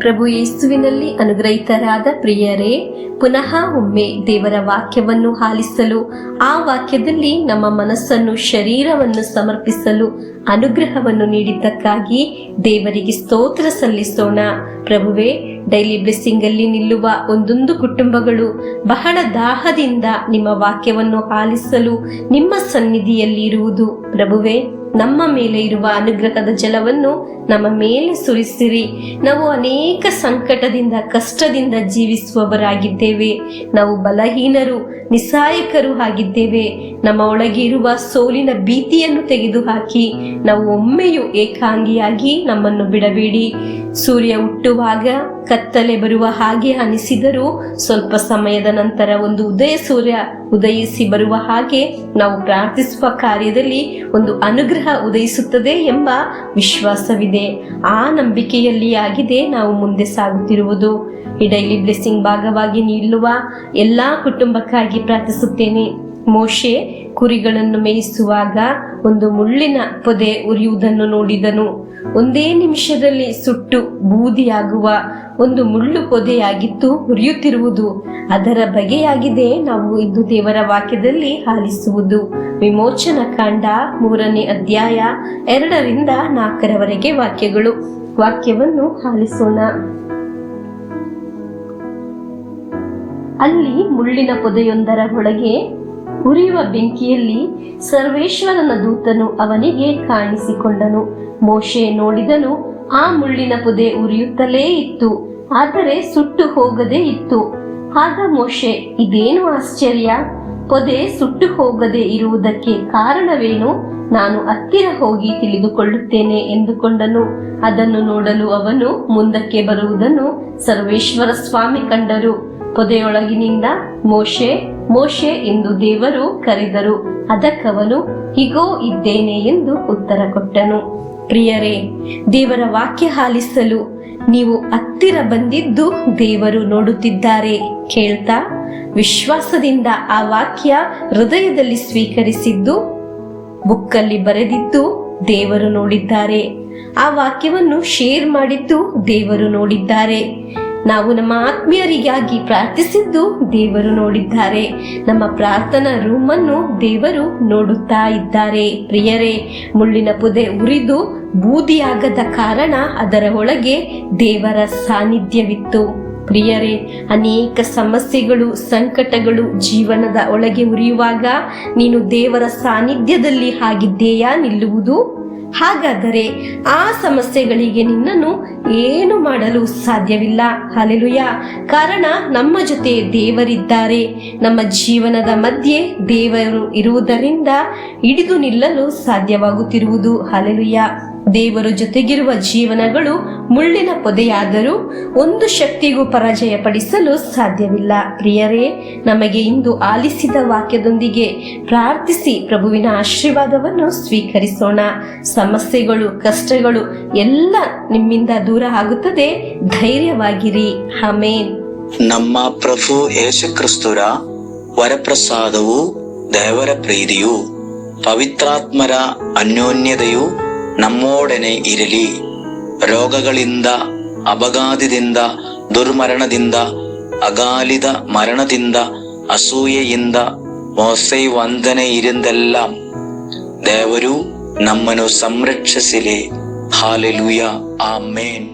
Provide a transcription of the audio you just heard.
ಪ್ರಭು ಯೇಸುವಿನಲ್ಲಿ ಅನುಗ್ರಹಿತರಾದ ಪ್ರಿಯರೇ, ಪುನಃ ಒಮ್ಮೆ ದೇವರ ವಾಕ್ಯವನ್ನು ಆಲಿಸಲು, ಆ ವಾಕ್ಯದಲ್ಲಿ ನಮ್ಮ ಮನಸ್ಸನ್ನು, ಶರೀರವನ್ನು ಸಮರ್ಪಿಸಲು ಅನುಗ್ರಹವನ್ನು ನೀಡಿದ್ದಕ್ಕಾಗಿ ದೇವರಿಗೆ ಸ್ತೋತ್ರ ಸಲ್ಲಿಸೋಣ. ಪ್ರಭುವೇ, ಡೈಲಿ ಬ್ಲೆಸ್ಸಿಂಗ್ ಅಲ್ಲಿ ನಿಲ್ಲುವ ಒಂದೊಂದು ಕುಟುಂಬಗಳು ಬಹಳ ದಾಹದಿಂದ ನಿಮ್ಮ ವಾಕ್ಯವನ್ನು ಆಲಿಸಲು ನಿಮ್ಮ ಸನ್ನಿಧಿಯಲ್ಲಿ ಇರುವುದು. ಪ್ರಭುವೇ, ನಮ್ಮ ಮೇಲೆ ಇರುವ ಅನುಗ್ರಹದ ಜಲವನ್ನು ನಮ್ಮ ಮೇಲೆ ಸುರಿಸಿರಿ. ನಾವು ಅನೇಕ ಸಂಕಟದಿಂದ, ಕಷ್ಟದಿಂದ ಜೀವಿಸುವವರಾಗಿದ್ದೇವೆ. ನಾವು ಬಲಹೀನರು, ನಿಸ್ಸಹಾಯಕರು ಆಗಿದ್ದೇವೆ. ನಮ್ಮ ಒಳಗೆ ಇರುವ ಸೋಲಿನ ಭೀತಿಯನ್ನು ತೆಗೆದುಹಾಕಿ ನಾವು ಒಮ್ಮೆಯೂ ಏಕಾಂಗಿಯಾಗಿ ನಮ್ಮನ್ನು ಬಿಡಬೇಡಿ. ಸೂರ್ಯ ಹುಟ್ಟುವಾಗ ಕತ್ತಲೆ ಬರುವ ಹಾಗೆ ಅನಿಸಿದರೂ ಸ್ವಲ್ಪ ಸಮಯದ ನಂತರ ಒಂದು ಉದಯ ಸೂರ್ಯ ಉದಯಿಸಿ ಬರುವ ಹಾಗೆ ನಾವು ಪ್ರಾರ್ಥಿಸುವ ಕಾರ್ಯದಲ್ಲಿ ಒಂದು ಅನುಗ್ರಹ ಉದಯಿಸುತ್ತದೆ ಎಂಬ ವಿಶ್ವಾಸವಿದೆ. ಆ ನಂಬಿಕೆಯಲ್ಲಿ ಆಗಿದೆ ನಾವು ಮುಂದೆ ಸಾಗುತ್ತಿರುವುದು. ಈ ಡೈಲಿ ಬ್ಲೆಸ್ಸಿಂಗ್ ಭಾಗವಾಗಿ ನಿಲ್ಲುವ ಎಲ್ಲಾ ಕುಟುಂಬಕ್ಕಾಗಿ ಪ್ರಾರ್ಥಿಸುತ್ತೇನೆ. ಮೋಶೆ ಕುರಿಗಳನ್ನು ಮೇಯಿಸುವಾಗ ಒಂದು ಮುಳ್ಳಿನ ಪೊದೆ ಉರಿಯುವುದನ್ನು ನೋಡಿದನು. ಒಂದೇ ನಿಮಿಷದಲ್ಲಿ ಸುಟ್ಟು ಬೂದಿಯಾಗುವ ಒಂದು ಮುಳ್ಳು ಪೊದೆಯಾಗಿತ್ತು ಉರಿಯುತ್ತಿರುವುದು. ಅದರ ಬಗೆಯಾಗಿದೆ ನಾವು ಇಂದು ದೇವರ ವಾಕ್ಯದಲ್ಲಿ ಆಲಿಸುವುದು. ವಿಮೋಚನ ಕಾಂಡ 3ನೇ ಅಧ್ಯಾಯ 2ರಿಂದ 4ರವರೆಗೆ ವಾಕ್ಯಗಳು. ವಾಕ್ಯವನ್ನು ಆಲಿಸೋಣ. ಅಲ್ಲಿ ಮುಳ್ಳಿನ ಪೊದೆಯೊಂದರ ಒಳಗೆ ಉರಿಯುವ ಬೆಂಕಿಯಲ್ಲಿ ಸರ್ವೇಶ್ವರನ ದೂತನು ಅವನಿಗೆ ಕಾಣಿಸಿಕೊಂಡನು. ಮೋಶೆ ನೋಡಿದನು, ಆ ಮುಳ್ಳಿನ ಪೊದೆ ಉರಿಯುತ್ತಲೇ ಇತ್ತು, ಆದರೆ ಸುಟ್ಟು ಹೋಗದೇ ಇತ್ತು. ಆಗ ಮೋಶೆ, ಇದೇನು ಆಶ್ಚರ್ಯ, ಪೊದೆ ಸುಟ್ಟು ಹೋಗದೆ ಇರುವುದಕ್ಕೆ ಕಾರಣವೇನು? ನಾನು ಹತ್ತಿರ ಹೋಗಿ ತಿಳಿದುಕೊಳ್ಳುತ್ತೇನೆ ಎಂದುಕೊಂಡನು. ಅದನ್ನು ನೋಡಲು ಅವನು ಮುಂದಕ್ಕೆ ಬರುವುದನ್ನು ಸರ್ವೇಶ್ವರ ಸ್ವಾಮಿ ಕಂಡರು. ಪೊದೆಯೊಳಗಿನಿಂದ ಮೋಶೆ, ಮೋಶೆ ಎಂದು ದೇವರು ಕರೆದರು. ಅದಕ್ಕವನು, ಹೀಗೋ ಇದ್ದೇನೆ ಎಂದು ಉತ್ತರ ಕೊಟ್ಟನು. ಪ್ರಿಯರೇ, ದೇವರ ವಾಕ್ಯ ಆಲಿಸಲು ನೀವು ಹತ್ತಿರ ಬಂದಿದ್ದು ದೇವರು ನೋಡುತ್ತಿದ್ದಾರೆ. ಕೇಳ್ತಾ ವಿಶ್ವಾಸದಿಂದ ಆ ವಾಕ್ಯ ಹೃದಯದಲ್ಲಿ ಸ್ವೀಕರಿಸಿದ್ದು, ಬುಕ್ಕಲ್ಲಿ ಬರೆದಿದ್ದು ದೇವರು ನೋಡಿದ್ದಾರೆ. ಆ ವಾಕ್ಯವನ್ನು ಶೇರ್ ಮಾಡಿದ್ದು ದೇವರು ನೋಡಿದ್ದಾರೆ. ನಾವು ನಮ್ಮ ಆತ್ಮೀಯರಿಗಾಗಿ ಪ್ರಾರ್ಥಿಸಿದ್ದು ದೇವರು ನೋಡಿದ್ದಾರೆ. ನಮ್ಮ ಪ್ರಾರ್ಥನಾ ರೂಮನ್ನು ದೇವರು ನೋಡುತ್ತಾ ಇದ್ದಾರೆ. ಪ್ರಿಯರೇ, ಮುಳ್ಳಿನ ಪೊದೆ ಉರಿದು ಬೂದಿಯಾಗದ ಕಾರಣ ಅದರ ಒಳಗೆ ದೇವರ ಸಾನ್ನಿಧ್ಯವಿತ್ತು. ಪ್ರಿಯರೇ, ಅನೇಕ ಸಮಸ್ಯೆಗಳು, ಸಂಕಟಗಳು ಜೀವನದ ಒಳಗೆ ಉರಿಯುವಾಗ ನೀನು ದೇವರ ಸಾನ್ನಿಧ್ಯದಲ್ಲಿ ಆಗಿದ್ದೀಯಾ ನಿಲ್ಲುವುದು? ಹಾಗಾದರೆ ಆ ಸಮಸ್ಯೆಗಳಿಗೆ ನಿನ್ನನ್ನು ಏನು ಮಾಡಲು ಸಾಧ್ಯವಿಲ್ಲ. ಹಲ್ಲೆಲೂಯಾ. ಕಾರಣ ನಮ್ಮ ಜೊತೆ ದೇವರಿದ್ದಾರೆ. ನಮ್ಮ ಜೀವನದ ಮಧ್ಯೆ ದೇವರು ಇರುವುದರಿಂದ ಹಿಡಿದು ನಿಲ್ಲಲು ಸಾಧ್ಯವಾಗುತ್ತಿರುವುದು. ಹಲ್ಲೆಲೂಯಾ. ದೇವರ ಜೊತೆಗಿರುವ ಜೀವನಗಳು ಮುಳ್ಳಿನ ಪೊದೆಯಾದರೂ ಒಂದು ಶಕ್ತಿಗೂ ಪರಾಜಯಪಡಿಸಲು ಸಾಧ್ಯವಿಲ್ಲ. ಪ್ರಿಯರೇ, ನಮಗೆ ಇಂದು ಆಲಿಸಿದ ವಾಕ್ಯದೊಂದಿಗೆ ಪ್ರಾರ್ಥಿಸಿ ಪ್ರಭುವಿನ ಆಶೀರ್ವಾದವನ್ನು ಸ್ವೀಕರಿಸೋಣ. ಸಮಸ್ಯೆಗಳು, ಕಷ್ಟಗಳು ಎಲ್ಲ ನಿಮ್ಮಿಂದ ದೂರ ಆಗುತ್ತದೆ. ಧೈರ್ಯವಾಗಿರಿ. ಆಮೇನ್. ನಮ್ಮ ಪ್ರಭು ಯೇಸು ಕ್ರಿಸ್ತರ ವರಪ್ರಸಾದವು, ದೇವರ ಪ್ರೀತಿಯು, ಪವಿತ್ರಾತ್ಮರ ಅನ್ಯೋನ್ಯತೆಯು ನಮ್ಮೊಡನೆ ಇರಲಿ. ರೋಗಗಳಿಂದ, ಅಪಘಾತದಿಂದ, ದುರ್ಮರಣದಿಂದ, ಅಗಾಲಿದ ಮರಣದಿಂದ, ಅಸೂಯೆಯಿಂದ, ಮೋಸೆ ವಂದನೆ ಇರಿಂದೆല്ലാം ದೇವರು ನಮ್ಮನ್ನು ಸಂರಕ್ಷಿಸಲಿ. ಹಾಲೆಲೂಯಾ. ಆಮೇನ್.